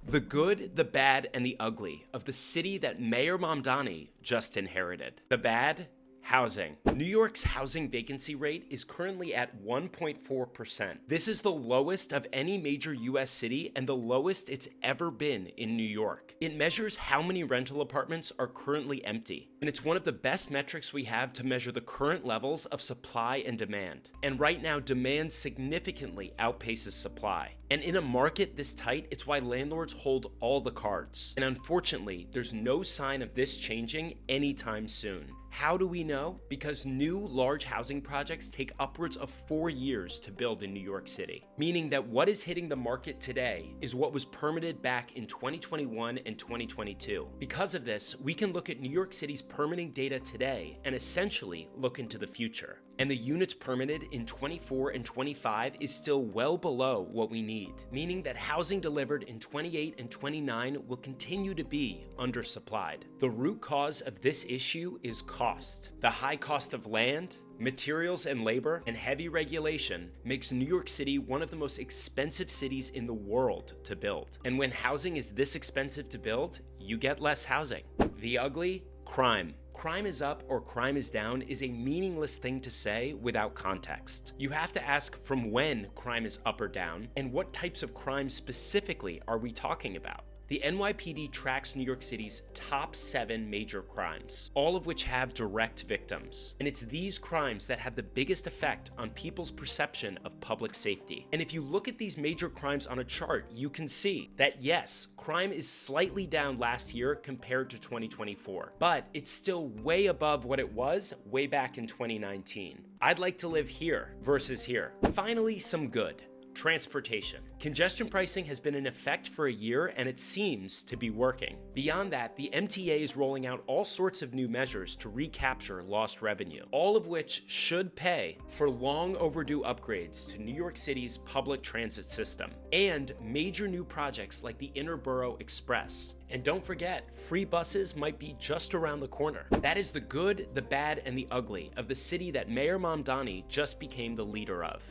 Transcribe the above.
The good, the bad, and the ugly of the city that Mayor Mamdani just inherited. The bad? Housing. New York's housing vacancy rate is currently at 1.4%. This is the lowest of any major US city and the lowest it's ever been in New York. It measures how many rental apartments are currently empty, and it's one of the best metrics we have to measure the current levels of supply and demand. And right now, demand significantly outpaces supply. And in a market this tight, it's why landlords hold all the cards. And unfortunately, there's no sign of this changing anytime soon. How do we know? Because new large housing projects take upwards of 4 years to build in New York City, meaning that what is hitting the market today is what was permitted back in 2021 and 2022. Because of this, we can look at New York City's permitting data today and essentially look into the future. And the units permitted in 24 and 25 is still well below what we need, meaning that housing delivered in 28 and 29 will continue to be undersupplied. The root cause of this issue is cost. The high cost of land, materials and labor, and heavy regulation makes New York City one of the most expensive cities in the world to build. And when housing is this expensive to build, you get less housing. The ugly? Crime. Crime is up or crime is down is a meaningless thing to say without context. You have to ask from when crime is up or down, and what types of crimes specifically are we talking about? The NYPD tracks New York City's top 7 major crimes, all of which have direct victims. And it's these crimes that have the biggest effect on people's perception of public safety. And if you look at these major crimes on a chart, you can see that yes, crime is slightly down last year compared to 2024, but it's still way above what it was way back in 2019. I'd like to live here versus here. Finally, some good. Transportation. Congestion pricing has been in effect for a year and it seems to be working. Beyond that, the MTA is rolling out all sorts of new measures to recapture lost revenue, all of which should pay for long overdue upgrades to New York City's public transit system and major new projects like the Interborough Express. And don't forget, free buses might be just around the corner. That is the good, the bad, and the ugly of the city that Mayor Mamdani just became the leader of.